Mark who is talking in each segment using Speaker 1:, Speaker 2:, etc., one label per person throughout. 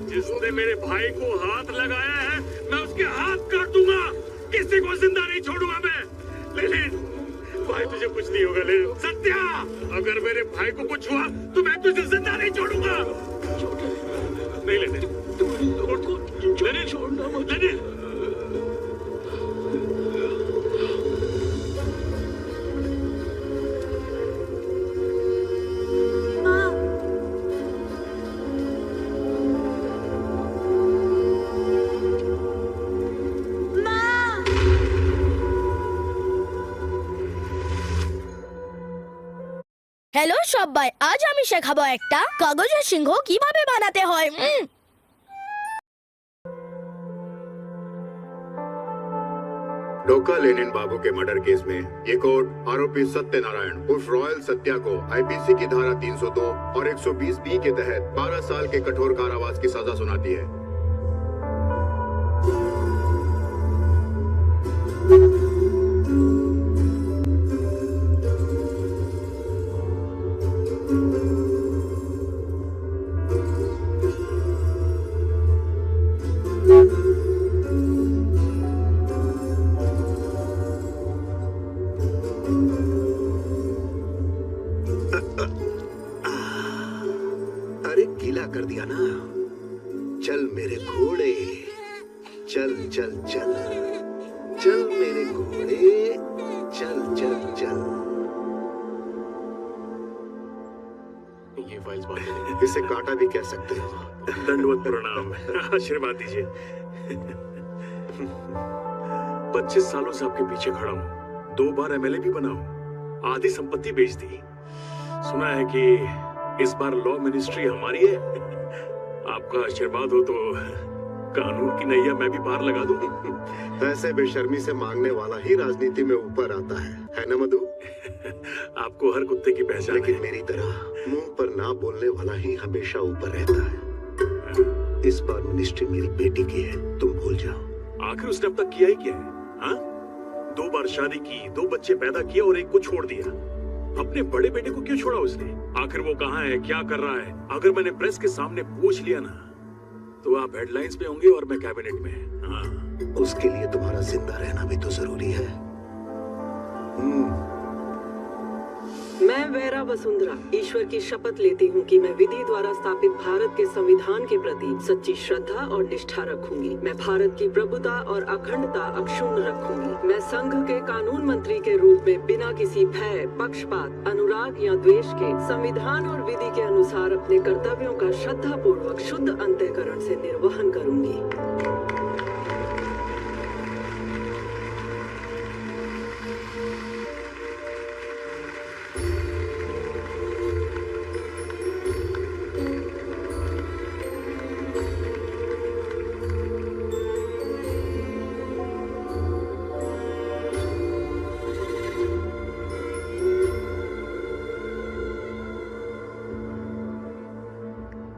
Speaker 1: जिसने मेरे भाई को हाथ लगाया है मैं उसके हाथ काट दूंगा। किसी को जिंदा नहीं छोड़ूंगा मैं। लेनिन, भाई तुझे कुछ नहीं होगा लेनिन। सत्या, अगर मेरे भाई को कुछ हुआ तो मैं तुझे जिंदा नहीं छोड़ूंगा। नहीं लेनिन, लेनिन छोड़ना मत। लेनिन
Speaker 2: হ্যালো সবাই, আজ আমি শেখাবো একটা কাগজের সিংহ কিভাবে বানাতে হয়।
Speaker 3: डोका लेनिन बाबू के मर्डर केस में ये कोर्ट आरोपी सत्यनारायण उर्फ रॉयल सत्या को आईपीसी की धारा 302 और 120 बी के तहत 12 साल के कठोर कारावास की सजा सुनाती है। अरे गीला कर दिया ना। चल मेरे घोड़े, चल चल चल चल मेरे घोड़े, चल चल चल।
Speaker 1: ये फाइल्स बांध दे।
Speaker 3: इसे कांटा भी कह सकते हो।
Speaker 1: दंडवत प्रणाम, आशीर्वाद दीजिए। 25 सालों से आपके पीछे खड़ा हूँ, 2 बार एमएलए भी बना हूँ, आधी संपत्ति बेच दी। सुना है कि इस बार लॉ मिनिस्ट्री हमारी है। आपका आशीर्वाद हो तो कानून की नैया मैं भी पार लगा दूं।
Speaker 3: ऐसे बेशर्मी से मांगने वाला ही राजनीति में ऊपर आता है ना मधु?
Speaker 1: आपको हर कुत्ते की पहचान
Speaker 3: लेकिन
Speaker 1: है।
Speaker 3: मेरी तरह मुंह पर ना बोलने वाला ही हमेशा ऊपर रहता है। इस बार मिनिस्ट्री मेरी बेटी की है, तुम भूल जाओ।
Speaker 1: आखिर उसने अब तक किया ही क्या है? हाँ? 2 बार शादी की, 2 बच्चे पैदा किए और एक को छोड़ दिया। अपने बड़े बेटे को क्यों छोड़ा उसने? आखिर वो कहाँ है, क्या कर रहा है? अगर मैंने प्रेस के सामने पूछ लिया ना, तो आप हेडलाइंस पे होंगे और मैं कैबिनेट में। हाँ।
Speaker 4: उसके लिए तुम्हारा जिंदा रहना भी तो जरूरी है।
Speaker 5: मैं वेरा वसुंधरा ईश्वर की शपथ लेती हूँ कि मैं विधि द्वारा स्थापित भारत के संविधान के प्रति सच्ची श्रद्धा और निष्ठा रखूंगी। मैं भारत की प्रभुता और अखंडता अक्षुण्ण रखूंगी। मैं संघ के कानून मंत्री के रूप में बिना किसी भय, पक्षपात, अनुराग या द्वेष के संविधान और विधि के अनुसार अपने कर्तव्यों का श्रद्धा पूर्वक शुद्ध अंतःकरण से निर्वहन करूंगी।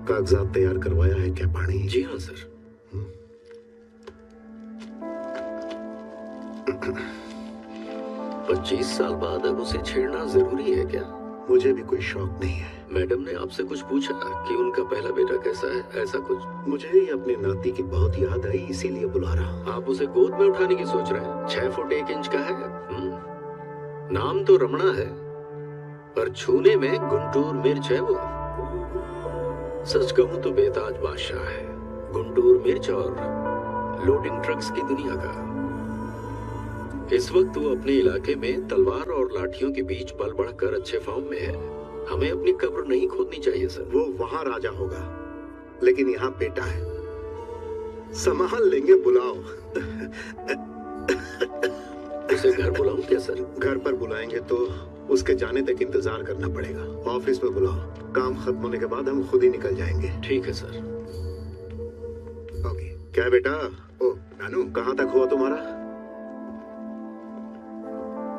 Speaker 4: कागजात तैयार करवाया है क्या पानी?
Speaker 6: जी हाँ सर। 25 साल बाद अब उसे छेड़ना जरूरी है क्या?
Speaker 4: मुझे भी कोई शौक नहीं है।
Speaker 6: मैडम ने आपसे कुछ पूछा कि उनका पहला बेटा कैसा है, ऐसा कुछ?
Speaker 4: मुझे ही अपनी नाती की बहुत याद आई, इसीलिए बुला रहा हूँ।
Speaker 6: आप उसे गोद में उठाने की सोच रहे हैं? 6 फुट 1 इंच का है। नाम तो रमणा है, पर छूने में गुंटूर मिर्च है वो। सच कहूं तो बेताज बादशाह है, गुंटूर मिर्च और लोडिंग ट्रक्स की दुनिया का। इस वक्त वो अपने इलाके में तलवार और लाठियों के बीच बल बढ़कर अच्छे फॉर्म में है। हमें अपनी कब्र नहीं खोदनी चाहिए सर।
Speaker 4: वो वहाँ राजा होगा, लेकिन यहाँ बेटा है। संभाल लेंगे, बुलाओ।
Speaker 6: उसे घर बुलाऊं क्या सर?
Speaker 4: घर पर बुलाएंगे तो उसके जाने तक इंतजार करना पड़ेगा। ऑफिस में बुलाओ, काम खत्म होने के बाद हम खुद ही निकल जाएंगे।
Speaker 6: ठीक है सर।
Speaker 4: ओके। क्या बेटा? ओ नानू, कहाँ तक हुआ तुम्हारा?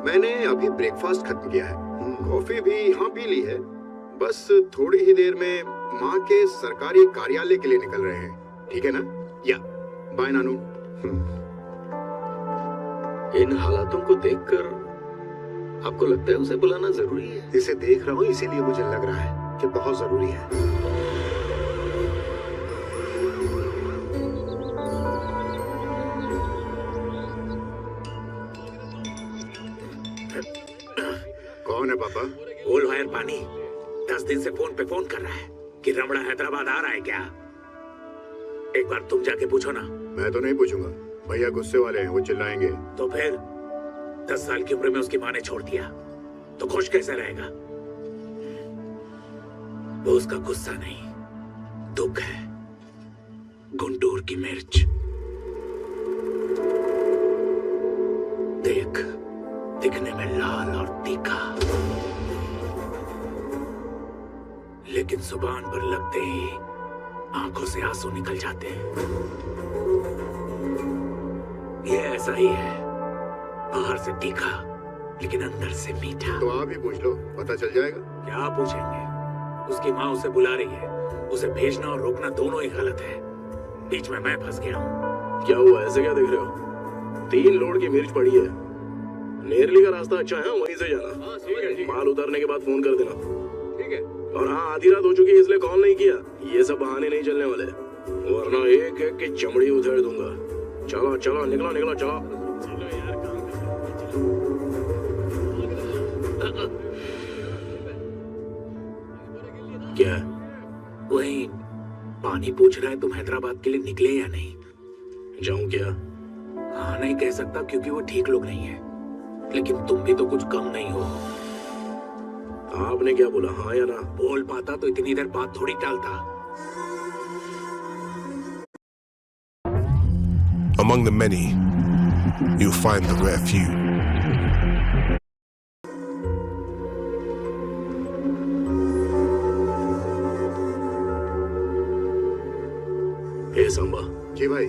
Speaker 3: मैंने अभी ब्रेकफास्ट खत्म किया है, कॉफी भी यहाँ पी ली है। बस थोड़ी ही देर में माँ के सरकारी कार्यालय के लिए निकल रहे हैं, ठीक है ना? या बाय नानू।
Speaker 6: इन हालातों को देखकर आपको लगता है उसे बुलाना जरूरी है?
Speaker 4: इसे देख रहा हूँ, इसीलिए मुझे लग रहा है कि बहुत जरूरी है।
Speaker 3: कौन है पापा?
Speaker 1: गोल वायर पानी 10 दिन से फोन पे फोन कर रहा है कि रमणा हैदराबाद आ रहा है क्या। एक बार तुम जाके पूछो ना।
Speaker 3: मैं तो नहीं पूछूंगा, भैया गुस्से वाले हैं, वो चिल्लाएंगे।
Speaker 1: तो फिर 10 साल की उम्र में उसकी माँ ने छोड़ दिया तो खुश कैसे रहेगा? वो उसका गुस्सा नहीं, दुख है। गुंटूर की मिर्च देख, दिखने में लाल और तीखा, लेकिन जुबान पर लगते ही आंखों से आंसू निकल जाते हैं। ये ऐसा ही है, बाहर से तीखा लेकिन अंदर से मीठा।
Speaker 3: तो आप ही पूछ लो, पता चल जाएगा।
Speaker 1: क्या पूछेंगे? उसकी माँ उसे बुला रही है। उसे भेजना और रोकना दोनों ही गलत है। बीच में मैं फंस गया हूँ।
Speaker 7: क्या हुआ, ऐसे क्या देख रहे हो? 3 लोड की मिर्च पड़ी है, नेरली का रास्ता अच्छा है, वहीं से जाना। माल उतारने के बाद फोन कर देना। ठीक है। और हाँ, आधी रात हो चुकी है इसलिए कॉल नहीं किया। ये सब बहाने नहीं चलने वाले, वरना एक एक की चमड़ी उधेड़ दूंगा। चलो चलो, निकलो निकलो, चलो।
Speaker 1: क्या वही पानी पूछ रहा है तुम हैदराबाद के लिए निकले या नहीं?
Speaker 7: जाऊं क्या?
Speaker 1: हाँ नहीं कह सकता क्योंकि वो ठीक लोग नहीं है, लेकिन तुम भी तो कुछ कम नहीं हो।
Speaker 7: आपने क्या बोला, हाँ या ना?
Speaker 1: बोल पाता तो इतनी देर बात थोड़ी टालता।
Speaker 8: Among the many, you'll find the rare few.
Speaker 7: हे सांबा।
Speaker 3: जी भाई।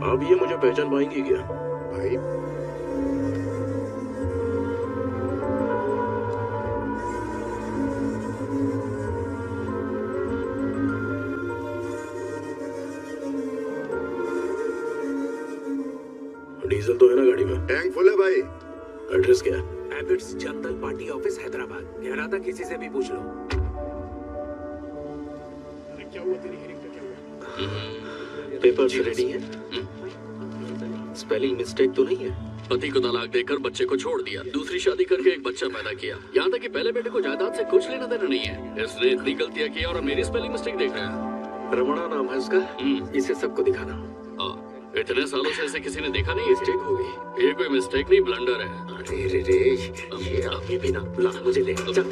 Speaker 7: आप ये मुझे पहचान पाएंगे क्या?
Speaker 3: भाई
Speaker 7: डीजल तो है ना गाड़ी में?
Speaker 3: टैंक फुल है भाई।
Speaker 7: एड्रेस क्या है?
Speaker 9: Habits general party office Hyderabad. कह रहा था किसी से भी पूछ लो।
Speaker 7: क्या हुआ तेरी हेयरिंग का, क्या हुआ?
Speaker 6: पेपर्स रेडी हैं? स्पेलिंग मिस्टेक तो नहीं है?
Speaker 10: पति को तलाक देकर बच्चे को छोड़ दिया, दूसरी शादी करके एक बच्चा पैदा किया, यहाँ तक कि पहले बेटे को जायदाद से कुछ लेना देना नहीं है। इसने इतनी गलतियां की और मेरी स्पेलिंग मिस्टेक देख रहे हैं।
Speaker 6: रमणा नाम है उसका। इसे सबको दिखाना।
Speaker 10: इतने सालों से इसे किसी ने देखा नहीं।
Speaker 6: मिस्टेक हो गई।
Speaker 10: ये कोई मिस्टेक नहीं, ब्लंडर है।
Speaker 6: अरे रे रे, ये अभी भी ना ला, मुझे ले चल।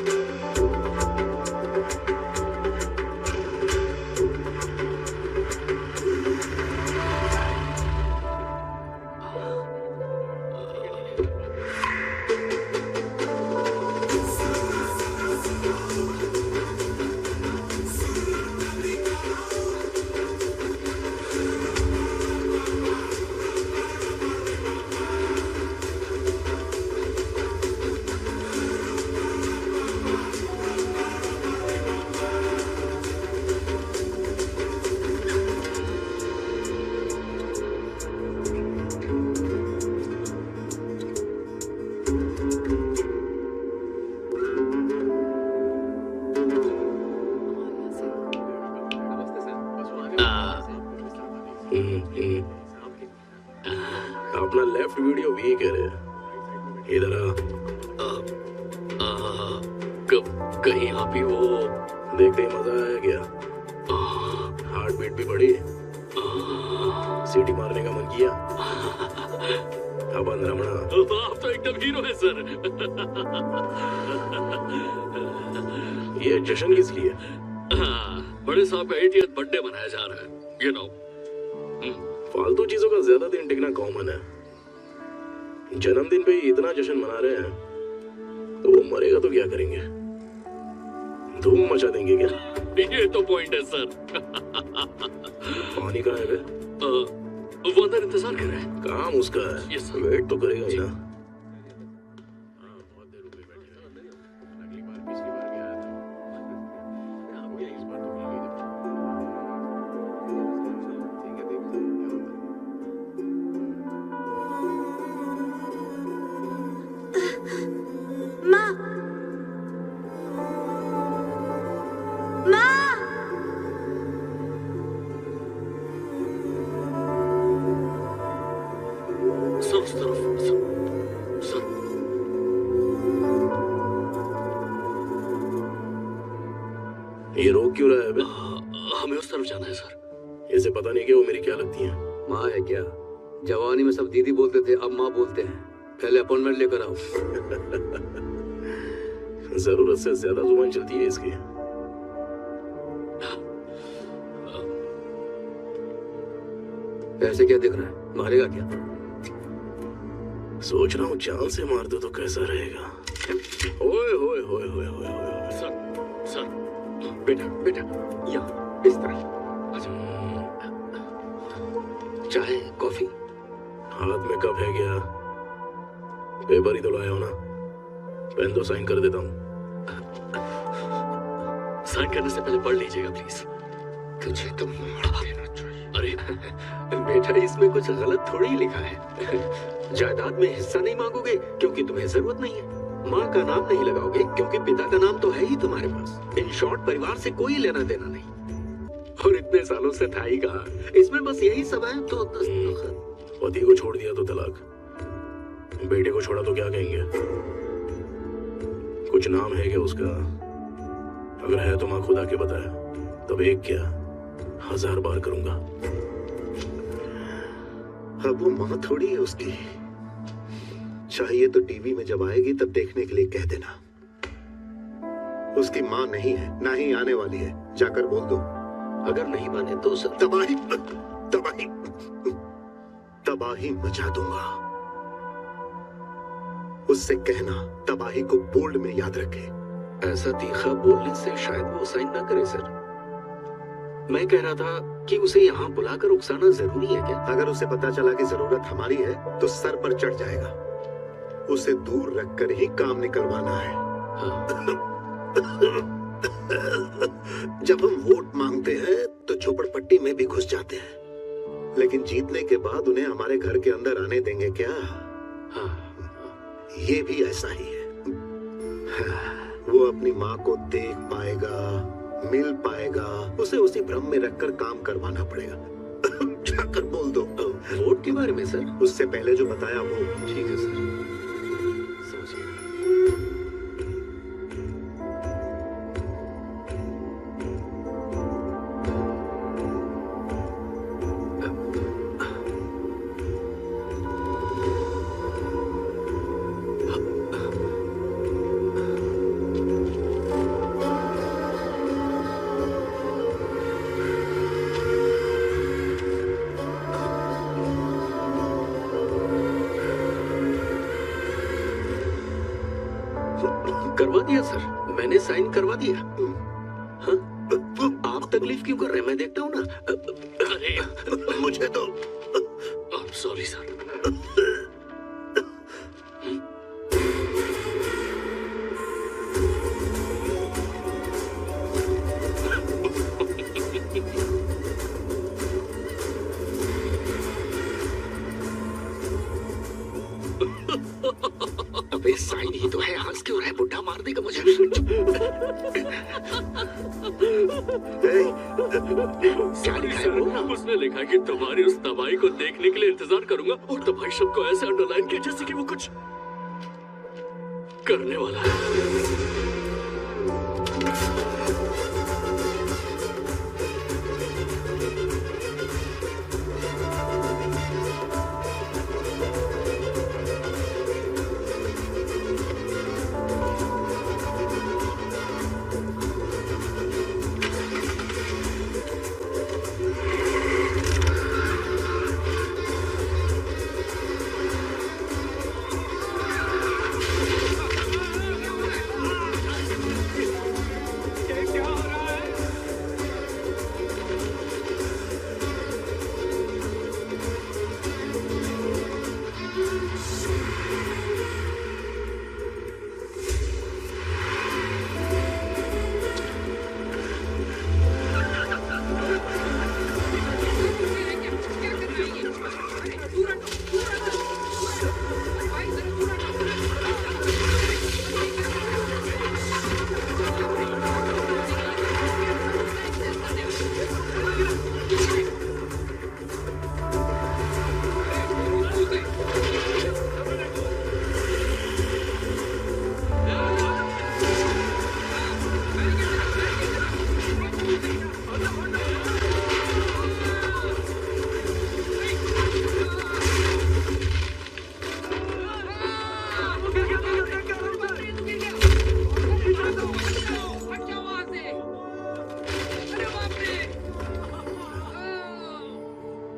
Speaker 7: अपना लेफ्ट वीडियो वीक है रे। इधर
Speaker 10: कहीं आप ही वो
Speaker 7: देखते ही मजा आया क्या? हार्ट बीट भी बढ़ी, सीटी मारने का मन किया। अपन रमणा,
Speaker 10: आप तो एकदम हीरो है सर।
Speaker 7: ये जश्न किस लिए?
Speaker 10: बड़े साहब का 80th बर्थडे मनाया जा रहा है, यू नो।
Speaker 7: फालतू चीजों का ज्यादा दिन टिकना कॉमन है। जन्मदिन पे ही इतना जश्न मना रहे हैं, तो वो मरेगा तो क्या करेंगे? धूम मचा देंगे क्या?
Speaker 10: ये तो पॉइंट है सर।
Speaker 7: पानी कहाँ है बे?
Speaker 10: वो अंदर इंतजार कर रहे हैं।
Speaker 7: काम उसका है, वेट तो करेगा ही ना। ये रोक क्यों रहा है बे?
Speaker 10: हमें उस तरफ जाना है सर।
Speaker 7: इसे पता नहीं कि वो मेरी क्या लगती है।
Speaker 6: माँ है क्या? जवानी में सब दीदी बोलते थे, अब माँ बोलते हैं। पहले अपॉइंटमेंट लेकर आओ।
Speaker 7: जरूरत से ज्यादा जुबान चलती है इसकी।
Speaker 6: ऐसे क्या दिख रहा है? मारेगा क्या?
Speaker 7: सोच रहा हूँ जान से मार दो तो कैसा रहेगा। ओए होए होए होए होए होए।
Speaker 10: सर
Speaker 6: बेटा बेटा, यहाँ इस तरह। चाय कॉफी?
Speaker 7: हाथ में कप है क्या? पेपर ही तो लाया हो ना, पेन तो साइन कर देता हूँ।
Speaker 10: साइन करने से पहले पढ़ लीजिएगा प्लीज।
Speaker 6: तुझे तो मार देना चाहिए।
Speaker 10: अरे
Speaker 6: बेटा, इसमें कुछ गलत थोड़ी ही लिखा है। जायदाद में हिस्सा नहीं मांगोगे क्योंकि तुम्हें जरूरत नहीं है। माँ का नाम नहीं लगाओगे क्योंकि पिता का नाम तो है ही तुम्हारे पास। इन शॉर्ट, परिवार से कोई लेना देना नहीं, और इतने सालों से था ही कहा। इसमें बस यही सब है। तो
Speaker 7: पति को छोड़ दिया तो तलाक, बेटे को छोड़ा तो क्या कहेंगे? कुछ नाम है क्या उसका? अगर है तो माँ खुदा के बताए, तब एक क्या 1000 बार करूंगा।
Speaker 4: अब वो माँ थोड़ी है उसकी। चाहिए तो टीवी में जब आएगी तब देखने के लिए कह देना। उसकी माँ नहीं है, ना ही आने वाली है। जाकर बोल दो।
Speaker 6: अगर नहीं माने तो सर
Speaker 4: तबाही तबाही तबाही मचा दूंगा। उससे कहना तबाही को बोल्ड में याद रखे।
Speaker 6: ऐसा तीखा बोलने से शायद वो साइन ना करे सर। मैं कह रहा था कि उसे यहाँ बुलाकर उकसाना जरूरी है क्या?
Speaker 4: अगर उसे पता चला कि जरूरत हमारी है तो सर पर चढ़ जाएगा। उसे दूर रखकर ही काम निकलवाना है। जब हम वोट मांगते हैं तो झोपड़पट्टी में भी घुस जाते हैं, लेकिन जीतने के बाद उन्हें हमारे घर के अंदर आने देंगे क्या? ये भी ऐसा ही है। वो अपनी माँ को देख पाएगा, मिल पाएगा, उसे उसी भ्रम में रखकर काम करवाना पड़ेगा। जाकर बोल दो।
Speaker 6: वोट के बारे में सर?
Speaker 4: उससे पहले जो बताया वो।
Speaker 6: ठीक है सर, समझिए। करवा दिया सर, मैंने साइन करवा दिया। हाँ? आप तकलीफ क्यों कर रहे हैं? मैं देखता हूँ ना।
Speaker 10: अरे
Speaker 6: मुझे तो
Speaker 10: सॉरी सर।
Speaker 6: अबे साइन ही तो है, हंस क्यों रहा है? बुड्ढा मार देगा मुझे। क्या लिखा है बोलना?
Speaker 10: उसने लिखा कि तुम्हारी उस तबाही को देखने के लिए इंतजार करूंगा, और तबाही शब्द को ऐसे अंडरलाइन किया जैसे कि वो कुछ करने वाला है।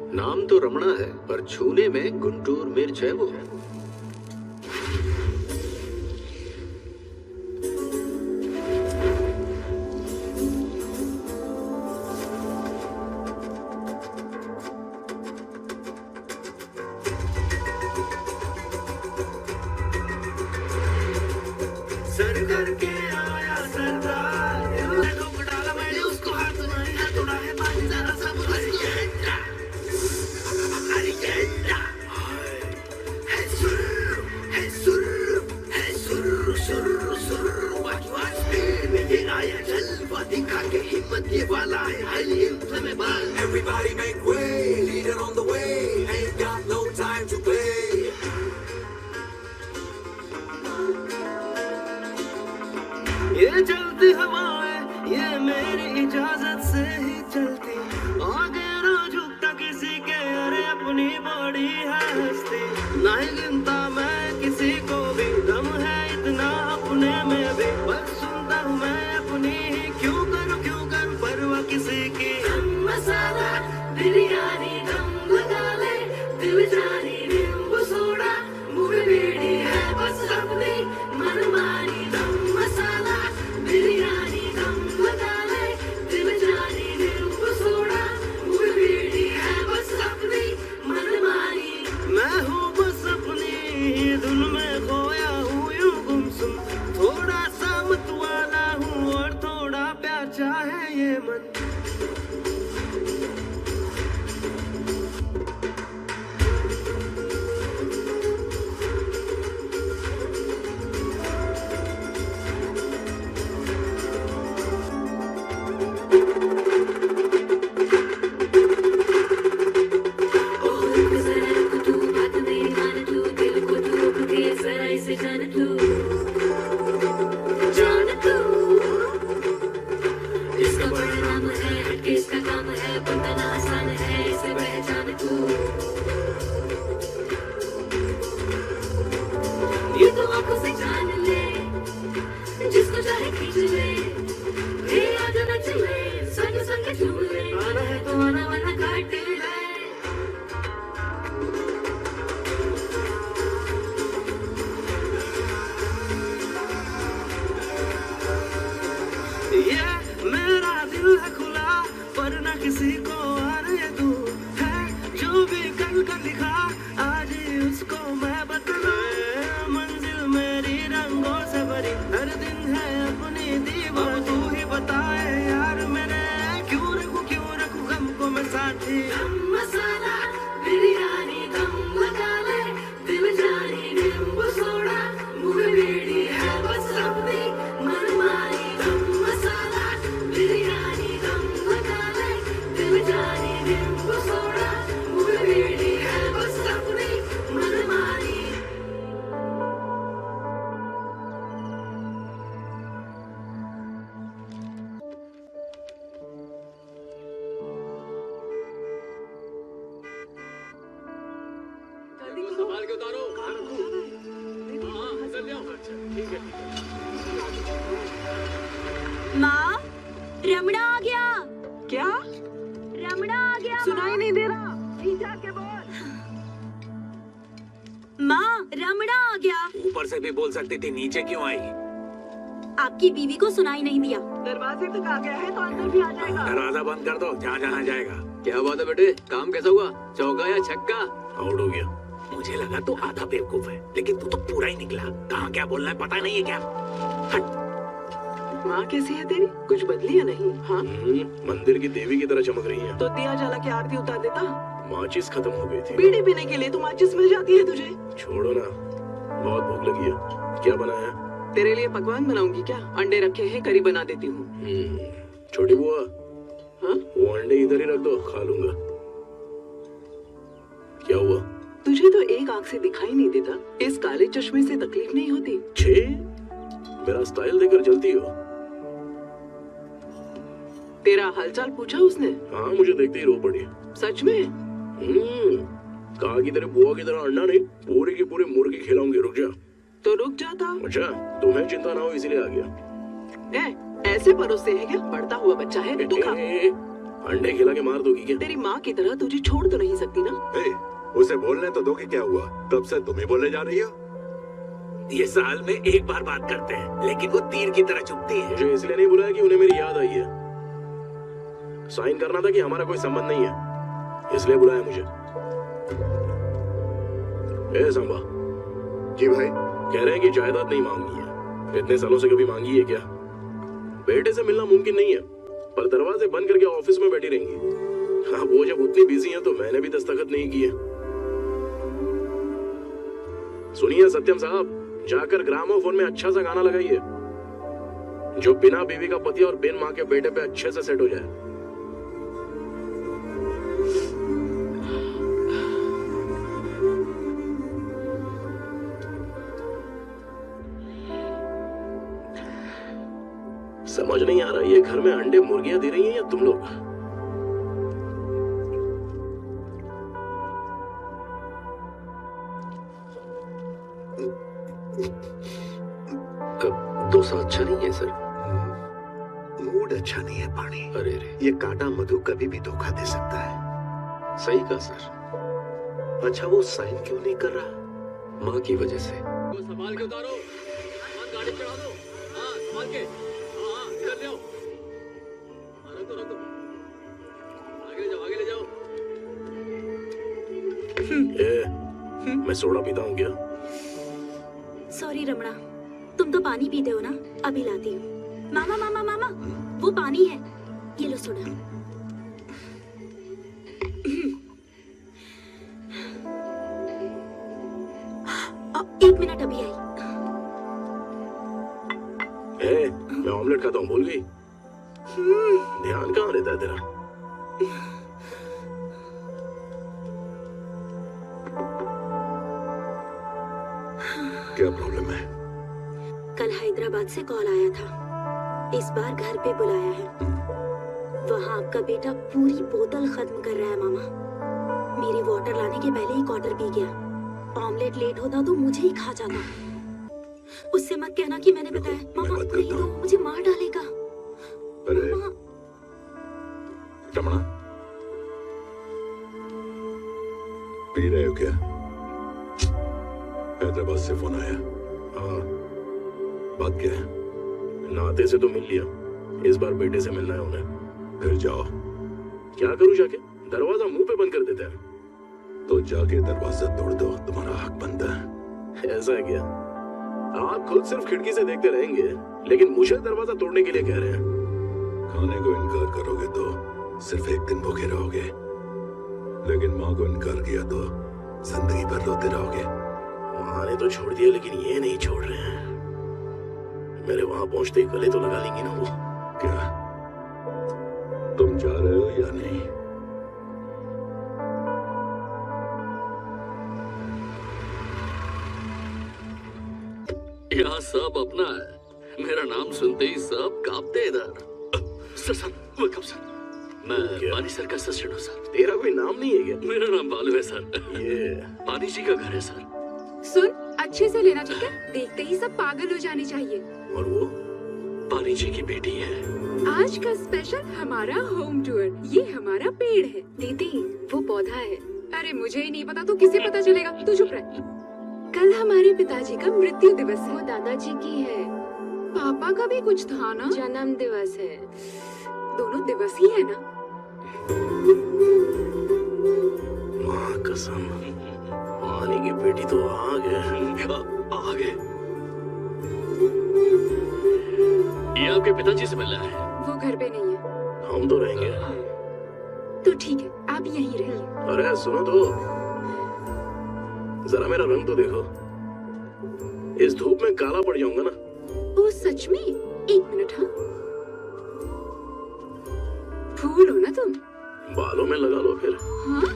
Speaker 6: नाम तो रमणा है, पर छूने में गुंटूर मिर्च है वो।
Speaker 9: सर करके आया सरदार, दिल में धोख डाला मैंने उसको, हाथ नहीं हथौड़ा है बाजी जरा सब अरिजेंटा, अरिजेंटा है सुर, है सुर, है सुर, सुर, सुर। वाज स्पीड में ये आया जलवा दिखा के, हिम्मत ये वाला है high इंफ्लेमेबल। Everybody make way, leader on the way, ain't got no time to play। ये चलती हवाएं ये मेरी इजाजत से ही चलती, आगे ना झुकता किसी के, अरे अपनी बॉडी है हस्ती, नहीं गिनता मैं किसी को भी, दम है इतना अपने में भी, बस सुनता हूँ मैं अपनी ही, क्यों करूँ परवाह किसी की। दम मसाला बिरयानी दम लगा ले, दिल जानी नींबू सोडा, मुझे बेड़ी है बस अपनी मनमानी। दम मसाला बिरयानी दम लगा ले, दिल जानी नींबू सोडा, मुझे बेड़ी है बस अपनी मनमानी। मैं हूँ बस अपनी धुन में खोया हूँ यूं गुमसुम, थोड़ा सा मत वाला हूँ और थोड़ा प्यार चाहे ये मन। किसी को आने दूं, है जो भी कल का लिखा आज ही उसको मैं बतला। मंजिल मेरी रंगों से भरी, हर दिन है अपनी दीवार। तू ही बताए यार मेरे, क्यों रखूं गम को मैं साथी। गम मसाला बिरयानी दम लगा ले, दिल जानी नींबू सोडा, मुंह बेड़ी है बस अपनी मनमानी। गम मसाला बिरयानी दम लगा ले, दिल जानी नींबू सोडा, मुंह बेड़ी है बस अपनी मनमानी।
Speaker 10: संभाल के उतारो। हाँ, चल जाओ। ठीक है।
Speaker 2: माँ, रमणा आ गया।
Speaker 5: क्या?
Speaker 2: रमणा आ गया।
Speaker 5: सुनाई नहीं दे रहा, सीधा के बोल।
Speaker 2: माँ, रमणा आ गया।
Speaker 11: ऊपर से भी बोल सकती थी, नीचे क्यों आई?
Speaker 2: आपकी बीवी को सुनाई नहीं दिया।
Speaker 5: दरवाजे तक आ गया है तो अंदर भी आ जाएगा।
Speaker 11: दरवाजा बंद कर दो, जहाँ जाएगा।
Speaker 10: क्या बात है बेटे, काम कैसा हुआ? चौका या छक्का?
Speaker 7: आउट हो गया।
Speaker 11: मुझे लगा तू आधा बेवकूफ है, लेकिन तू तो पूरा ही निकला। कहाँ क्या बोलना है पता नहीं है क्या? हट।
Speaker 5: माँ कैसी है तेरी? कुछ बदली या नहीं? हाँ?
Speaker 7: मंदिर की देवी की तरह चमक रही है।
Speaker 5: तो दिया जला के आरती उतार देता।
Speaker 7: माचिस खत्म हो गई थी।
Speaker 5: बीड़ी पीने के लिए तो माचिस मिल जाती है तुझे।
Speaker 7: छोड़ो ना, बहुत भूख लगी है। क्या बनाया?
Speaker 5: तेरे लिए पकवान बनाऊंगी क्या? अंडे रखे हैं, करी बना देती हूँ।
Speaker 7: छोटी बुआ,
Speaker 5: हाँ?
Speaker 7: वो अंडे इधर ही रख दो, खा लूंगा। क्या हुआ?
Speaker 5: तुझे तो एक आंख से दिखाई नहीं देता, इस काले चश्मे से तकलीफ नहीं होती?
Speaker 7: छे, मेरा स्टाइल देखकर जलती हो?
Speaker 5: तेरा हालचाल पूछा उसने?
Speaker 7: हाँ, मुझे देखते ही रो पड़ी।
Speaker 5: सच में?
Speaker 7: कहा कि तेरे बुआ की तरह अंडा नहीं, पूरी की पूरी मुर्गी खिलाऊंगी। रुक जा।
Speaker 5: तो रुक जाता।
Speaker 7: अच्छा, तुम्हें चिंता ना हो इसीलिए आ गया।
Speaker 5: ऐसे भरोसे है क्या? बढ़ता हुआ बच्चा है, तू खा।
Speaker 7: अंडे खिला के मार दोगी क्या?
Speaker 5: तेरी माँ की तरह तुझे छोड़ तो नहीं सकती ना।
Speaker 3: उसे बोलने तो दो कि क्या हुआ, तब से तुम ही बोले जा रही हो।
Speaker 11: ये साल में एक बार बात करते हैं, लेकिन वो तीर की तरह चुभती है।
Speaker 7: मुझे इसलिए नहीं बुलाया कि उन्हें मेरी याद आई है। साइन करना था कि हमारा कोई संबंध नहीं है, इसलिए बुलाया मुझे। ए सांबा।
Speaker 3: जी भाई।
Speaker 7: कह रहे हैं कि जायदाद नहीं मांगनी है। इतने सालों से कभी मांगी है क्या? बेटे से मिलना मुमकिन नहीं है, पर दरवाजे बंद करके ऑफिस में बैठी रहेंगी। हाँ, वो जब उतनी बिजी है तो मैंने भी दस्तखत नहीं किए। सुनिए सत्यम साहब, जाकर ग्रामोफोन में अच्छा सा गाना लगाइए जो बिना बीवी का पति और बिन माँ के बेटे पे अच्छे से सेट हो जाए। समझ नहीं आ रहा, ये घर में अंडे मुर्गियां दे रही हैं या तुम लोग?
Speaker 6: डोसा अच्छा नहीं है सर।
Speaker 4: मूड अच्छा नहीं है पानी।
Speaker 6: अरे रे,
Speaker 4: ये काटा मधु कभी भी धोखा दे सकता है।
Speaker 6: सही कहा सर।
Speaker 4: अच्छा, वो साइन क्यों नहीं कर रहा?
Speaker 6: माँ की वजह से।
Speaker 10: वो संभाल के उतारो, सामान गाड़ी पे चढ़ा दो। हाँ, संभाल के। हाँ, इधर ले आओ। रख दो। आगे ले जाओ।
Speaker 7: मैं सोडा पीता हूँ क्या?
Speaker 2: सॉरी रमणा, तुम तो पानी पीते हो ना, अभी लाती हूँ। मामा, वो पानी है, ये लो सोडा। एक मिनट, अभी आई।
Speaker 7: मैं ऑमलेट खाता हूँ, भूल गई? ध्यान कहाँ रहता है तेरा?
Speaker 3: क्या प्रॉब्लम है?
Speaker 2: कल हैदराबाद से कॉल आया था, इस बार घर पे बुलाया है। वहाँ आपका बेटा पूरी बोतल खत्म कर रहा है मामा। मेरी वाटर लाने के पहले ही क्वार्टर पी गया। ऑमलेट लेट होता तो मुझे ही खा जाता। उससे मत कहना कि मैंने बताया। मामा नहीं तो मुझे मार डालेगा।
Speaker 3: अरे रमणा, पी रहे हो क्या? हैदराबाद से फोन आया।
Speaker 7: हाँ।
Speaker 3: बात क्या है?
Speaker 7: नाते से तो मिल लिया, इस बार बेटे से मिलना है उन्हें।
Speaker 3: फिर जाओ,
Speaker 7: क्या करूं जाके? दरवाजा मुंह पे बंद कर देते हैं।
Speaker 12: तो जाके दरवाजा तोड़ दो, तुम्हारा हक बनता है।
Speaker 7: ऐसा है क्या? आप खुद सिर्फ खिड़की से देखते रहेंगे, लेकिन मुझे दरवाजा तोड़ने के लिए कह रहे हैं।
Speaker 12: खाने को इनकार करोगे तो सिर्फ एक दिन भूखे रहोगे, लेकिन माँ को इनकार किया तो जिंदगी भर रोते रहोगे।
Speaker 7: माँ ने तो छोड़ दिया, लेकिन ये नहीं छोड़ रहे हैं। मेरे वहां पहुंचते ही गले तो लगा लेंगी ना वो।
Speaker 12: क्या तुम जा रहे हो या नहीं?
Speaker 10: यहाँ सब अपना है। मेरा नाम सुनते ही सब कांपते इधर। Sir welcome sir. मैं पानी सर का असिस्टेंट हूँ सर।
Speaker 7: तेरा कोई नाम नहीं है क्या?
Speaker 10: मेरा नाम बालू है सर।
Speaker 7: ये
Speaker 10: पानी जी का घर है सर।
Speaker 13: सुन, अच्छे से लेना ठीक है? देखते ही सब पागल हो जाने चाहिए।
Speaker 7: और वो
Speaker 10: पानी जी की बेटी है।
Speaker 13: आज का स्पेशल हमारा होम टूर। ये हमारा पेड़ है। दीदी वो पौधा है। अरे मुझे ही नहीं पता तो किसे पता चलेगा? तू चुप रह। कल हमारे पिताजी का मृत्यु दिवस है। वो दादाजी की है। पापा का भी कुछ था ना? जन्म दिवस है। दोनों दिवस ही है ना?
Speaker 7: माँ कसम, पानी की बेटी तो आ गए।
Speaker 10: ये आपके पिताजी से मिलना है।
Speaker 13: वो घर पे नहीं है।
Speaker 7: हम तो रहेंगे।
Speaker 13: तो ठीक है, आप यहीं रहिए।
Speaker 7: अरे सुनो तो, जरा मेरा रंग तो देखो। इस धूप में काला पड़ जाऊंगा ना।
Speaker 13: ओ सच में? एक मिनट। हाँ, फूल हो ना तुम?
Speaker 7: बालों में लगा लो फिर।
Speaker 13: हाँ?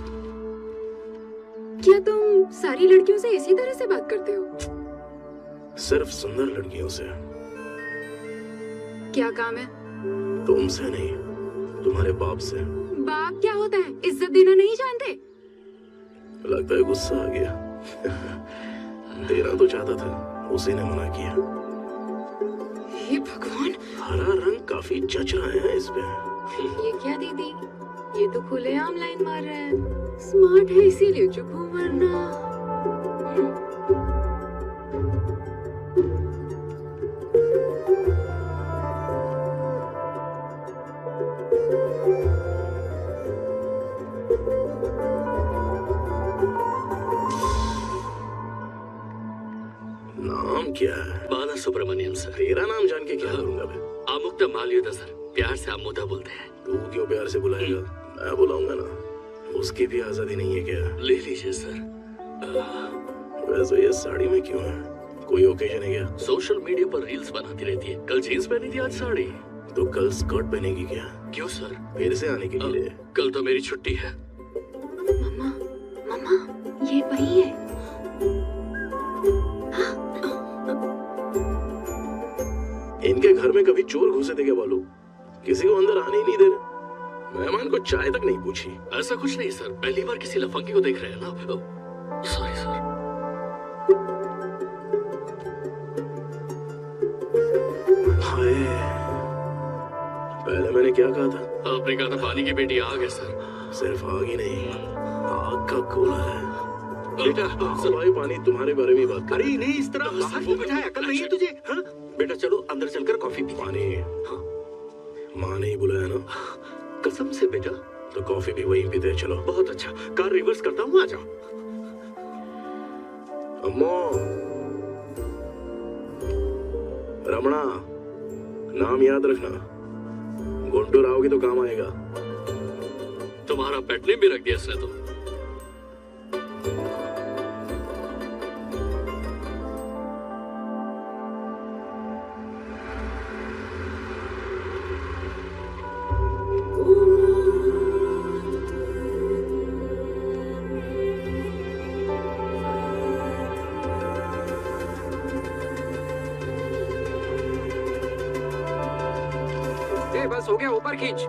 Speaker 13: क्या तुम सारी लड़कियों से इसी तरह से बात करते हो?
Speaker 7: सिर्फ सुंदर लड़कियों से।
Speaker 13: क्या काम है?
Speaker 7: तुमसे नहीं, तुम्हारे बाप से।
Speaker 13: बाप क्या होता है? इज्जत देना नहीं जानते?
Speaker 7: लगता है गुस्सा आ गया। देना तो चाहता था, उसी ने मना किया।
Speaker 13: हे भगवान,
Speaker 7: हरा रंग काफी जच रहा है इस पे।
Speaker 13: ये क्या दीदी? ये तो खुलेआम लाइन मार रहा है। स्मार्ट है इसीलिए चुप हूँ, वरना
Speaker 7: नाम क्या है?
Speaker 10: बाला सुब्रमण्यम सर।
Speaker 7: तेरा नाम जान के क्या करूंगा मैं?
Speaker 10: आमुक्ता माल्योदा सर। प्यार से आमोदा बोलते हैं।
Speaker 7: तू क्यों प्यार से बुलाएगा? मैं बुलाऊंगा ना। उसकी भी आजादी नहीं है क्या?
Speaker 10: ले लीजिए सर।
Speaker 7: वैसे ये साड़ी में क्यों है? कोई ओकेजन है क्या?
Speaker 10: सोशल मीडिया पर रील्स बनाती रहती है। कल जीन्स पहनी थी, आज साड़ी।
Speaker 7: तो कल स्कर्ट पहनेगी क्या?
Speaker 10: क्यों सर?
Speaker 7: फिर से आने के लिए?
Speaker 10: कल तो मेरी छुट्टी है।
Speaker 13: मम्मा, मम्मा, ये वही है।
Speaker 7: इनके घर में कभी चोर घुसे थे क्या बालू? किसी को अंदर आने ही नहीं दे रहे। मेहमान को चाय तक नहीं पूछी।
Speaker 10: ऐसा कुछ नहीं सर, पहली बार किसी लफंगी को देख रहे हैं ना। Sorry sir.
Speaker 7: हाय, पहले मैंने क्या कहा था?
Speaker 10: आपने कहा था पानी की बेटी आ गए सर।
Speaker 7: सिर्फ आग ही नहीं, आग का गोला है। बेटा सब भाई पानी तुम्हारे बारे में बात कर।
Speaker 11: अरे नहीं, इस तरह बाहर क्यों बैठा है? अकल नहीं है तुझे? हाँ? बेटा चलो अंदर चलकर कॉफी पी।
Speaker 7: पानी माँ ने ही बुलाया ना?
Speaker 11: कसम से बेटा।
Speaker 7: तो कॉफी भी वहीं पीते हैं। चलो।
Speaker 11: बहुत अच्छा, कार रिवर्स करता हूँ, आ जाओ।
Speaker 7: अम्मो, रमणा, नाम याद रखना। गुंटूर आओगी तो काम आएगा।
Speaker 10: तुम्हारा पेट नेम भी रख दिया इसने तो।
Speaker 14: बस हो गया, ऊपर खींच।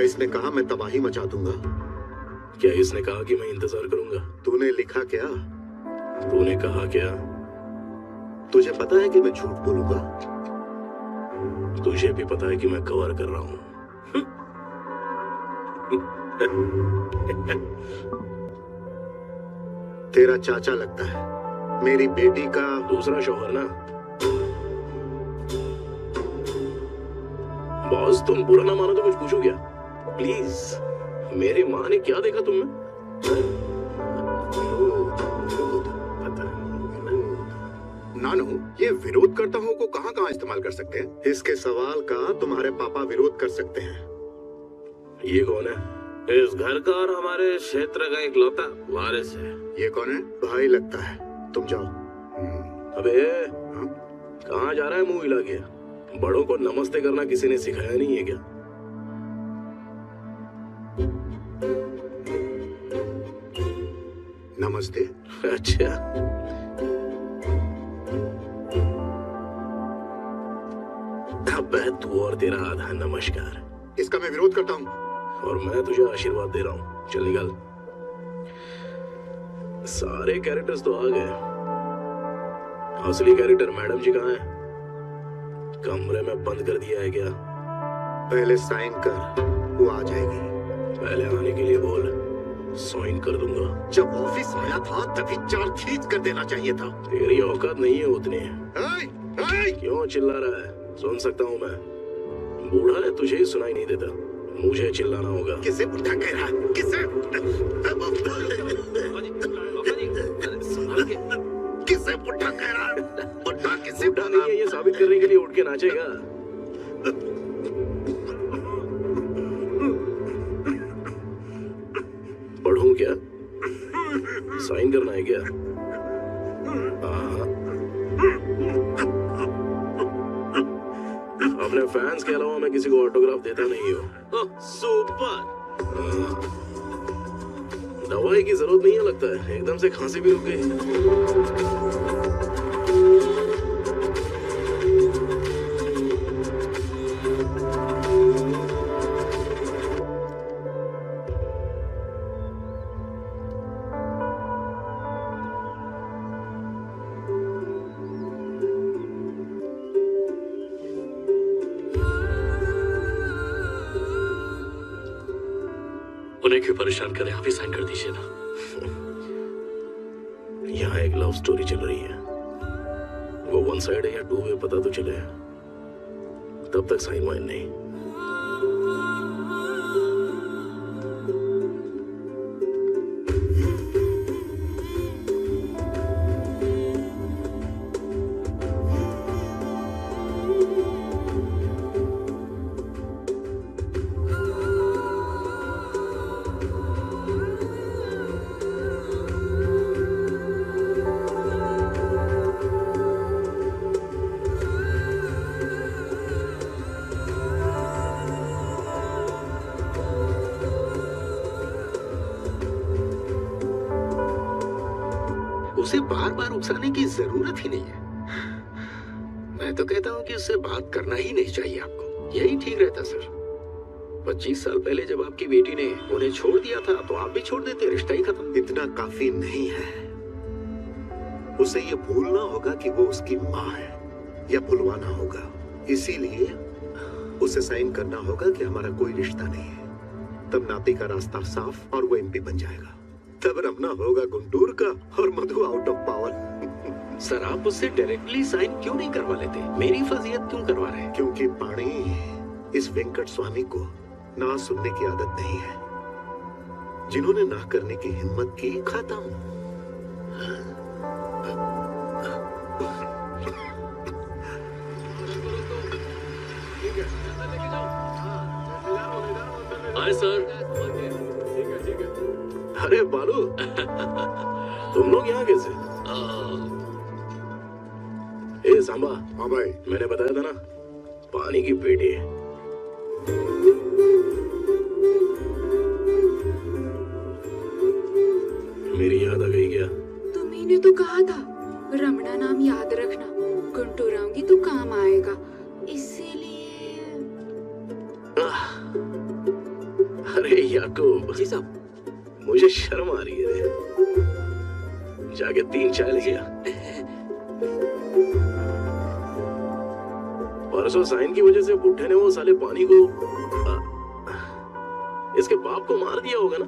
Speaker 4: इसने कहा मैं तबाही मचा दूंगा।
Speaker 7: क्या इसने कहा कि मैं इंतजार करूंगा?
Speaker 4: तूने लिखा क्या?
Speaker 7: तूने कहा क्या?
Speaker 4: तुझे पता है कि मैं झूठ बोलूंगा?
Speaker 7: तुझे भी पता है कि मैं कवर कर रहा हूं।
Speaker 4: तेरा चाचा लगता है, मेरी बेटी का
Speaker 7: दूसरा शौहर ना। बॉस तुम बुरा ना मानो तो कुछ पूछो क्या प्लीज? मेरी माँ ने क्या देखा तुम में?
Speaker 3: नानू, ये विरोध करता हूँ को कहाँ कहाँ इस्तेमाल कर सकते हैं?
Speaker 4: इसके सवाल का तुम्हारे पापा विरोध कर सकते हैं।
Speaker 7: ये कौन है?
Speaker 11: इस घर का और हमारे क्षेत्र का इकलौता वारिस है।
Speaker 3: ये कौन है?
Speaker 4: भाई लगता है। तुम जाओ।
Speaker 7: अबे कहाँ जा रहा है मुंह हिला के? बड़ों को नमस्ते करना किसी ने सिखाया नहीं है क्या?
Speaker 3: नमस्ते।
Speaker 7: अच्छा, अबे तू और तेरा आधा नमस्कार।
Speaker 3: इसका मैं विरोध करता हूँ।
Speaker 7: और मैं तुझे आशीर्वाद दे रहा हूँ। चल निकल। सारे कैरेक्टर्स तो आ गए, असली कैरेक्टर मैडम जी कहाँ है? कमरे में बंद कर दिया है क्या?
Speaker 4: पहले साइन कर, वो आ जाएगी।
Speaker 7: पहले आने के लिए बोल, साइन कर दूंगा।
Speaker 4: जब ऑफिस आया था तभी चाल खींच कर देना चाहिए था।
Speaker 7: तेरी औकात नहीं है उतनी। क्यों चिल्ला रहा है? सुन सकता हूँ मैं। बूढ़ा है, तुझे ही सुनाई नहीं देता। मुझे चिल्लाना होगा।
Speaker 4: किसे बुढ़ा कह रहा है? किसे? किसे बुढ़ा कह रहा है? बुढ़ा किसे?
Speaker 7: बुढ़ा नहीं है, ये साबित करने के लिए उठ के नाचेगा। पढ़ूं क्या? साइन करना है क्या? अपने फैंस के अलावा मैं किसी को ऑटोग्राफ देता नहीं हूँ।
Speaker 11: सुपर।
Speaker 7: दवाई की जरूरत नहीं है लगता है, एकदम से खांसी भी रुक गई।
Speaker 10: उन्हें क्यों परेशान करें? आप ही साइन कर दीजिए ना।
Speaker 7: यहाँ एक लव स्टोरी चल रही है, वो वन साइड है या टू वे पता तो चले, तब तक साइन वाइन नहीं।
Speaker 6: उसे बार बार उकसाने की जरूरत ही नहीं है। मैं तो कहता हूँ कि उससे बात करना ही नहीं चाहिए आपको। यही ठीक रहता सर। 25 साल पहले जब आपकी बेटी ने उन्हें छोड़ दिया था तो आप भी छोड़ देते, रिश्ता ही खत्म।
Speaker 4: इतना काफी नहीं है। उसे ये भूलना होगा कि वो उसकी माँ है, या भुलवाना होगा। इसीलिए उसे साइन करना होगा कि हमारा कोई रिश्ता नहीं है। तब नाती का रास्ता साफ और वो एमपी बन जाएगा। तब रमना होगा गुंटूर का और मधु आउट ऑफ पावर।
Speaker 6: सर आप उससे डायरेक्टली साइन क्यों नहीं करवा लेते? मेरी फजीयत क्यों करवा रहे हैं?
Speaker 4: क्योंकि पाणी इस वेंकट स्वामी को ना सुनने की आदत नहीं है। जिन्होंने ना करने की हिम्मत की, खाता हूं।
Speaker 10: Hi sir.
Speaker 7: अरे बालू, तुम लोग यहाँ कैसे? ए सांबा।
Speaker 3: हाँ भाई।
Speaker 7: मैंने बताया था ना, पानी की पेटी है। मेरी याद आ गई क्या?
Speaker 13: तुम्ही तो कहा था रमणा नाम याद रखना, गुंटूर आऊंगी तो काम आएगा, इसीलिए।
Speaker 7: अरे याकूब
Speaker 11: जी साहब।
Speaker 7: मुझे शर्म आ रही है। जाके 3 चाय लेके आ। परसों साइन की वजह से बुड्ढे ने वो साले पानी को इसके बाप को मार दिया होगा ना?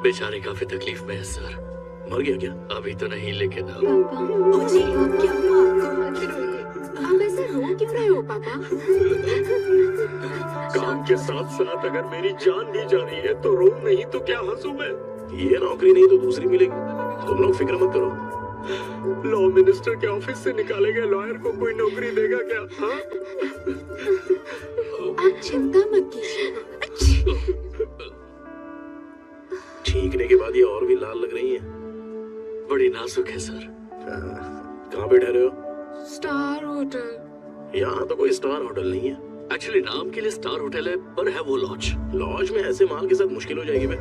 Speaker 10: बेचारे काफी तकलीफ में है सर।
Speaker 7: मर गया क्या?
Speaker 10: अभी तो नहीं, लेकिन
Speaker 2: जी क्या हुआ आपको?
Speaker 13: आप ऐसे रो क्यों रहे हो पापा?
Speaker 1: काम के साथ साथ अगर मेरी जान भी जा रही है तो रो नहीं तो क्या हंसू मैं?
Speaker 7: ये नौकरी नहीं तो दूसरी मिलेगी। तुम लोग फिक्र मत करो।
Speaker 1: लॉ मिनिस्टर के ऑफिस से निकाले गए लॉयर को कोई नौकरी देगा क्या? हाँ?
Speaker 13: आप चिंता मत कीजिए।
Speaker 7: छींकने के बाद ये और भी लाल लग रही हैं।
Speaker 10: बड़ी नाजुक है सर।
Speaker 7: कहाँ पे ठहरे हो?
Speaker 13: Star hotel.
Speaker 7: यहाँ तो कोई स्टार होटल नहीं है।
Speaker 10: एक्चुअली नाम के लिए स्टार होटल है, पर है वो लॉज।
Speaker 7: लॉज में ऐसे माल के साथ मुश्किल हो जाएगी। मैं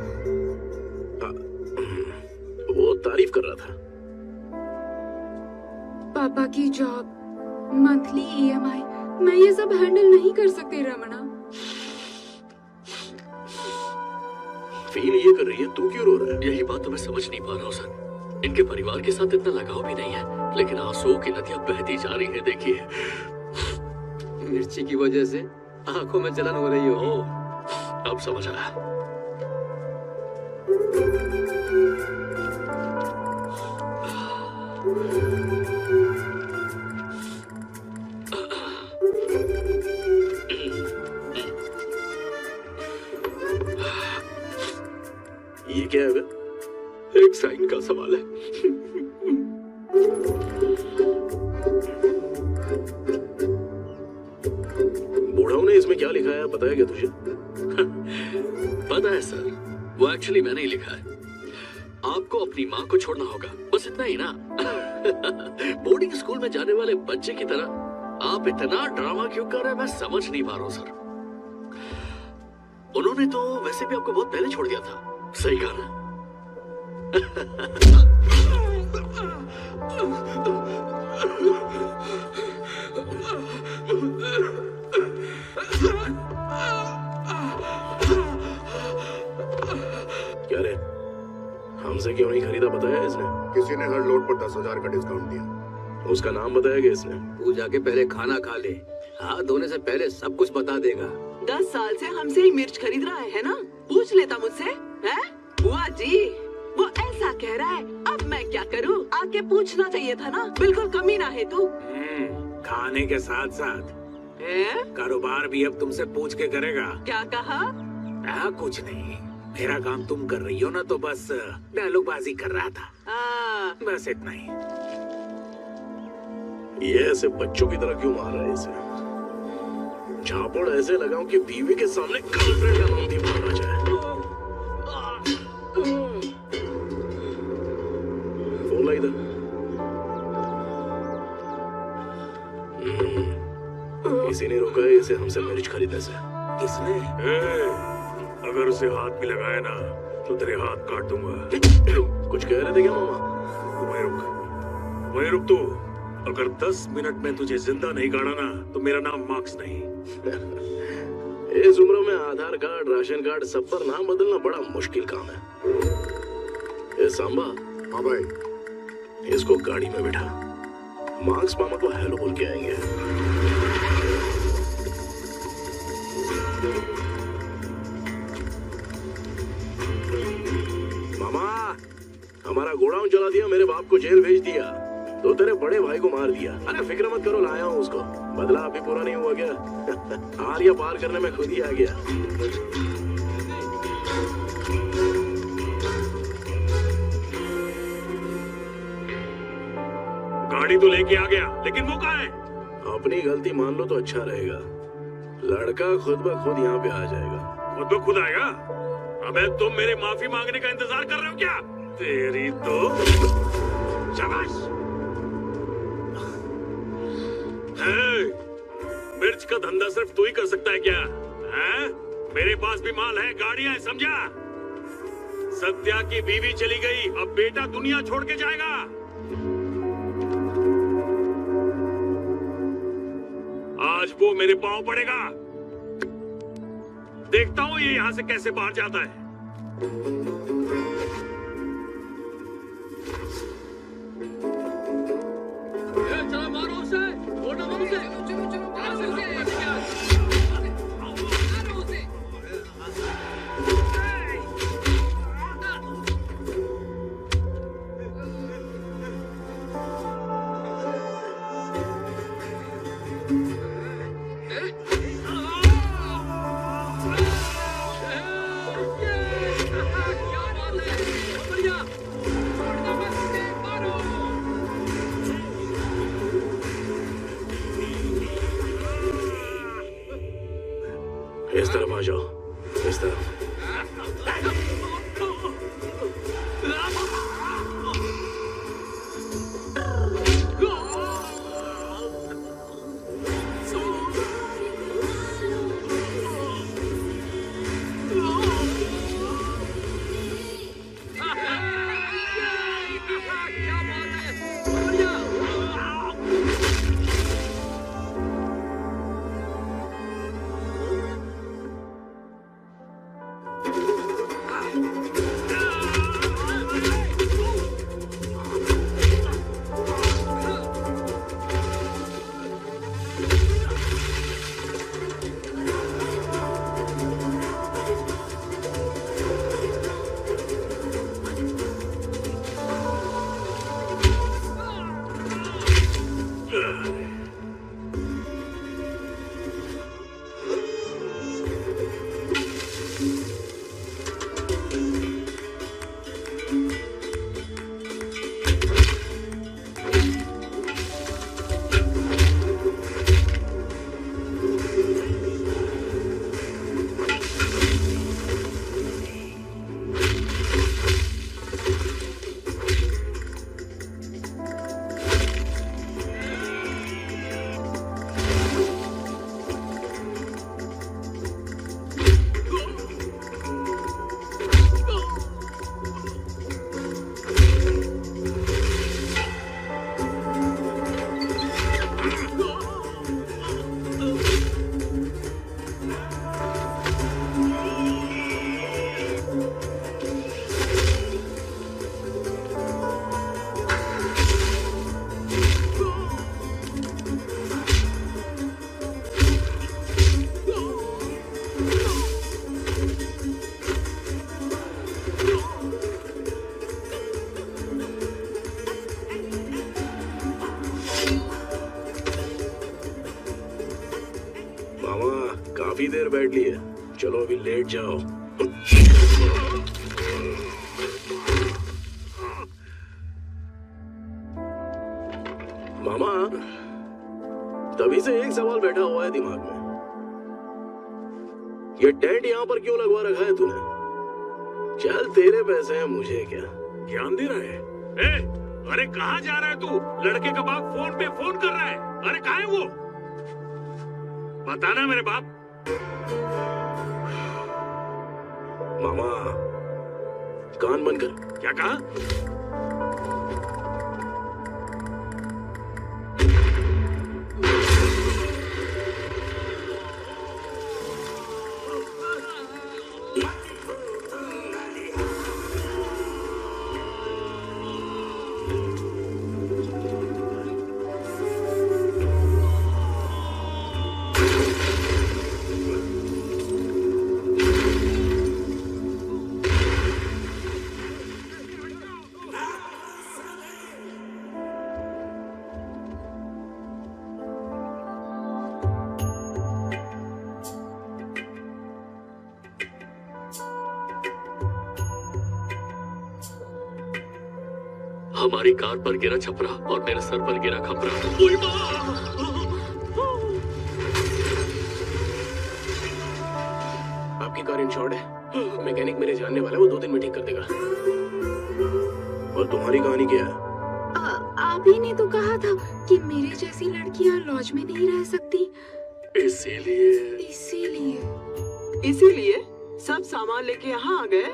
Speaker 7: वो तारीफ कर रहा था।
Speaker 13: पापा की जॉब, मंथली EMI, मैं ये सब हैंडल नहीं कर सकती रमणा।
Speaker 7: फील ये कर रही है, तू क्यों रो रहा है?
Speaker 10: यही बात तो मैं समझ नहीं पा रहा हूँ सर। इनके परिवार के साथ इतना लगाव भी नहीं है, लेकिन आंसुओं की नदियां बहती जा रही है। देखिए,
Speaker 14: मिर्ची की वजह से आंखों में जलन हो रही हो।
Speaker 10: अब समझ आया।
Speaker 7: ये क्या है?
Speaker 1: एक साइन का सवाल है।
Speaker 7: बूढ़ाओं ने इसमें क्या लिखा है पता है क्या तुझे?
Speaker 10: पता है सर, वो एक्चुअली मैंने ही लिखा है। आपको अपनी माँ को छोड़ना होगा, बस इतना ही ना। बोर्डिंग स्कूल में जाने वाले बच्चे की तरह आप इतना ड्रामा क्यों कर रहे हैं, मैं समझ नहीं पा रहा हूँ सर। उन्होंने तो वैसे भी आपको बहुत पहले छोड़ दिया था। सही कहा ना?
Speaker 7: क्या रे, हमसे क्यों नहीं खरीदा बताया इसने?
Speaker 3: किसी ने हर लोड पर 10,000 का डिस्काउंट दिया।
Speaker 7: उसका नाम बताया क्या इसने?
Speaker 14: पूजा के पहले खाना खा ले, हाथ धोने से पहले सब कुछ बता देगा।
Speaker 5: 10 साल से हमसे ही मिर्च खरीद रहा है ना? पूछ लेता मुझसे, हैं? बुआ जी, वो ऐसा कह रहा है, अब मैं क्या करूं? आके पूछना चाहिए था ना। बिल्कुल कमीना है तू।
Speaker 11: खाने के साथ साथ कारोबार भी अब तुमसे पूछ के करेगा।
Speaker 5: क्या कहा?
Speaker 11: कुछ नहीं, मेरा काम तुम कर रही हो ना, तो बस डायलॉगबाजी कर रहा था। बस इतना ही।
Speaker 7: ये ऐसे बच्चों की तरह क्यों मार रहा है इसे? झापड़ ऐसे लगाऊं कि बीवी के सामने गर्लफ्रेंड का नाम भी मारा जाए। फोन ला इधर। किसी ने रोका है इसे हमसे मिर्च खरीदने से?
Speaker 11: किसने?
Speaker 1: अगर उसे हाथ भी लगाया ना तो तेरे हाथ काट दूंगा।
Speaker 7: कुछ कह रहे थे क्या मामा?
Speaker 1: वहीं रुक तू। अगर 10 मिनट में तुझे जिंदा नहीं गाड़ा ना तो मेरा नाम मार्क्स नहीं।
Speaker 7: इस उम्र में आधार कार्ड, राशन कार्ड सब पर नाम बदलना बड़ा मुश्किल काम है। ए सांबा।
Speaker 3: हाँ भाई।
Speaker 7: इसको गाड़ी में बिठा, मार्क्स मामा को हेलो बोल के आएंगे। मामा, हमारा गोडाउन जला दिया, मेरे बाप को जेल भेज दिया, तो तेरे बड़े भाई को मार दिया। अरे फिक्र मत करो, लाया हूँ उसको। बदला अभी पूरा नहीं हुआ क्या? आलिया पार करने में खुद ही आ गया।
Speaker 1: गाड़ी तो लेके आ गया, लेकिन वो कहाँ है?
Speaker 7: अपनी गलती मान लो तो अच्छा रहेगा। लड़का खुद ब खुद यहाँ पे आ जाएगा।
Speaker 1: खुद ब खुद आएगा? अबे तुम मेरे माफी मांगने का इंतजार कर रहे हो क्या? तेरी तो शाबाश। मिर्च का धंधा सिर्फ तू ही कर सकता है क्या? है? मेरे पास भी माल है, गाड़ियां है, समझा? सत्या की बीवी चली गई, अब बेटा दुनिया छोड़ के जाएगा। आज वो मेरे पांव पड़ेगा। देखता हूँ ये यहाँ से कैसे बाहर जाता है।
Speaker 7: इस तरफ आ जाओ, इस तरफ। काफी देर बैठ ली है, चलो अभी लेट जाओ। मामा, तभी से एक सवाल बैठा हुआ है दिमाग में, ये टेंट यहाँ पर क्यों लगवा रखा है तूने? चल तेरे पैसे हैं, मुझे क्या।
Speaker 1: ज्ञान दे रहा है? ए, अरे कहाँ जा रहा है तू? लड़के का बाप फोन पे फोन कर रहा है। अरे कहाँ है वो? बताना मेरे बाप।
Speaker 7: मामा, कान बंद कर।
Speaker 1: क्या कहा?
Speaker 10: हमारी कार पर गिरा छपरा और मेरे सर पर गिरा खपरा।
Speaker 7: आपकी कार इंश्योर्ड है, मैकेनिक मेरे जानने वाला है, वो 2 दिन में ठीक कर देगा। और तुम्हारी कहानी क्या है?
Speaker 13: आप ही ने तो कहा था कि मेरे जैसी लड़कियां लॉज में नहीं रह सकती।
Speaker 5: इसीलिए सब सामान लेके यहाँ आ गए।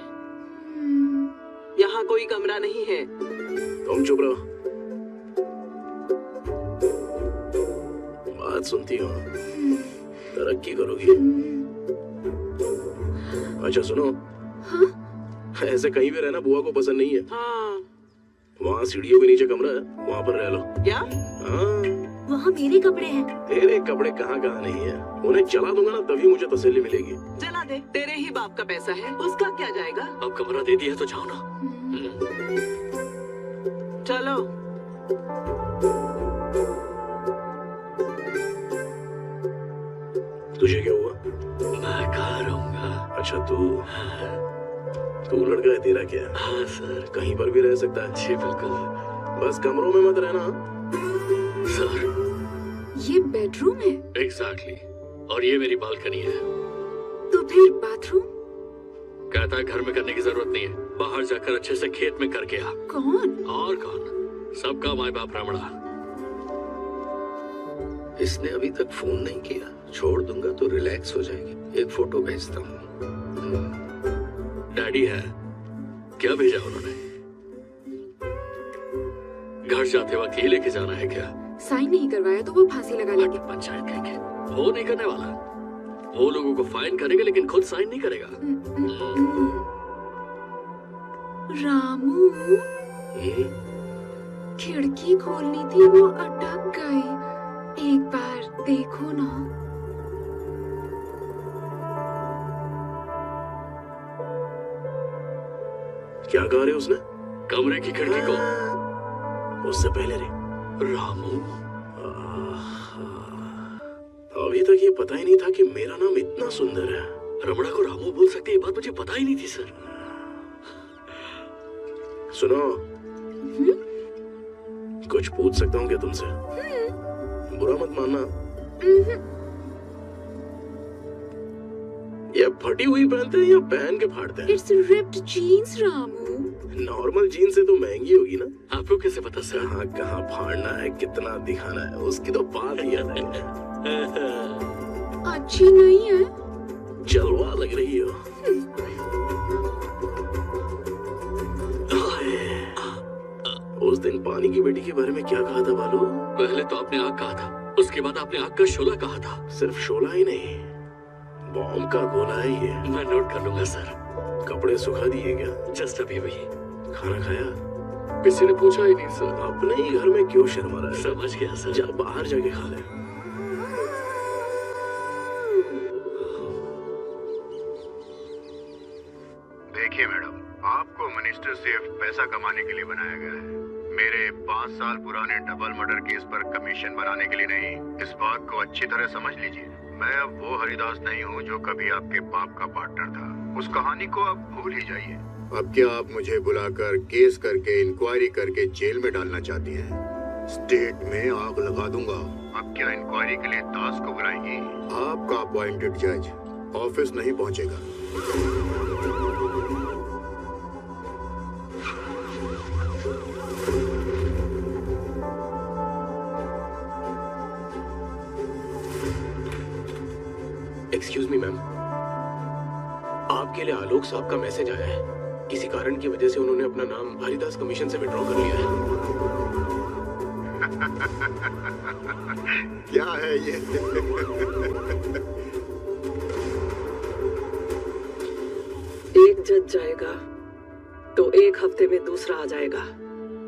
Speaker 5: यहाँ कोई कमरा नहीं है।
Speaker 7: तुम चुप रहो, बात सुनती हो, तरक्की करोगी। अच्छा सुनो,
Speaker 13: हाँ?
Speaker 7: ऐसे कहीं भी रहना बुआ को पसंद नहीं है।
Speaker 5: हाँ।
Speaker 7: वहाँ सीढ़ियों के नीचे कमरा है, वहाँ पर रह लो।
Speaker 5: क्या?
Speaker 7: हाँ।
Speaker 2: वहाँ मेरे कपड़े हैं।
Speaker 7: तेरे कपड़े कहाँ नहीं है, उन्हें जला दूंगा ना तभी मुझे तसल्ली मिलेगी।
Speaker 5: जला दे, तेरे ही बाप का पैसा है, उसका क्या जाएगा?
Speaker 10: अब कमरा दे दिया तो जाओ ना।
Speaker 5: चलो।
Speaker 7: तुझे क्या हुआ?
Speaker 10: मैं कहाँ रहूंगा?
Speaker 7: अच्छा तू लड़का है, तेरा क्या?
Speaker 10: हाँ सर।
Speaker 7: कहीं पर भी रह सकता है?
Speaker 10: जी बिल्कुल।
Speaker 7: बस कमरों में मत रहना।
Speaker 10: सर
Speaker 13: ये बेडरूम है?
Speaker 10: एग्जैक्टली। और ये मेरी बालकनी है।
Speaker 13: तो फिर बाथरूम?
Speaker 10: कहता है घर में करने की जरूरत नहीं है, बाहर जाकर अच्छे से खेत में करके आ।
Speaker 13: कौन?
Speaker 10: और कौन? सबका माँ बाप रमणा।
Speaker 6: इसने अभी तक फोन नहीं किया, छोड़ दूंगा तो रिलैक्स हो जाएगी। एक फोटो भेजता हूँ।
Speaker 10: डैडी है क्या भेजा उन्होंने? घर जाते वक्त ये लेके जाना है क्या?
Speaker 13: साइन नहीं करवाया तो वो फांसी लगा लेंगे।
Speaker 10: पंचायत कहेंगे। वो नहीं करने वाला, वो लोगों को फाइन करेगा लेकिन खुद साइन नहीं करेगा।
Speaker 13: रामू, खिड़की खोलनी थी, वो अटक गई। एक बार देखो ना।
Speaker 7: क्या कहा रे उसने?
Speaker 10: कमरे की खिड़की को।
Speaker 7: उससे पहले रे
Speaker 10: रामू,
Speaker 7: अभी तक ये पता ही नहीं था कि मेरा नाम इतना सुंदर है।
Speaker 10: रमणा को रामू बोल सकते हैं, ये बात मुझे पता ही नहीं थी सर।
Speaker 7: सुनो, कुछ पूछ सकता हूँ क्या तुमसे? बुरा मत मानना। ये फटी हुई पहनते हैं या पहन के फाड़ते हैं?
Speaker 13: It's ripped jeans, Ramu.
Speaker 7: Normal jeans से तो महंगी होगी ना?
Speaker 10: आपको कैसे पता सर?
Speaker 7: कहाँ फाड़ना है, कितना दिखाना है, उसकी तो बात ही अलग है।
Speaker 13: अच्छी नहीं है?
Speaker 7: जलवा लग रही हो। उस दिन पानी की बेटी के बारे में क्या कहा था बालू?
Speaker 10: पहले तो आपने आग कहा था, उसके बाद आपने आग का शोला कहा था।
Speaker 7: सिर्फ शोला ही नहीं, बॉम्ब का गोला है ये।
Speaker 10: मैं नोट कर लूंगा सर।
Speaker 7: कपड़े सुखा दिए क्या?
Speaker 10: जस्ट अभी वही।
Speaker 7: खाना खाया?
Speaker 10: किसी ने पूछा ही नहीं सर।
Speaker 7: अपने ही घर में क्यों शर्मा रहा है?
Speaker 10: समझ गया सर।
Speaker 7: जा बाहर जाके खा ले।
Speaker 3: देखिए मैडम, आपको मिनिस्टर से पैसा कमाने के लिए बनाया गया है, मेरे 5 साल पुराने डबल मर्डर केस पर कमीशन बनाने के लिए नहीं। इस बात को अच्छी तरह समझ लीजिए, मैं अब वो हरिदास नहीं हूँ जो कभी आपके बाप का पार्टनर था। उस कहानी को आप भूल ही जाइए। अब क्या आप मुझे बुलाकर केस करके इंक्वायरी करके जेल में डालना चाहती हैं? स्टेट में आग लगा दूंगा। अब क्या इंक्वायरी के लिए दास को बुलाएंगी? आपका अपॉइंटेड जज ऑफिस नहीं पहुंचेगा।
Speaker 15: एक्सक्यूज मी मैम, आपके लिए आलोक साहब का मैसेज आया है। किसी कारण की वजह से उन्होंने अपना नाम हरिदास कमीशन से विड्रॉ कर लिया है।
Speaker 3: क्या है ये?
Speaker 5: एक जज जाएगा तो एक हफ्ते में दूसरा आ जाएगा।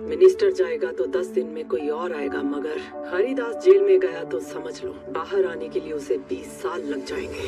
Speaker 5: मिनिस्टर जाएगा तो 10 दिन में कोई और आएगा, मगर हरिदास जेल में गया तो समझ लो बाहर आने के लिए उसे 20 साल लग जाएंगे।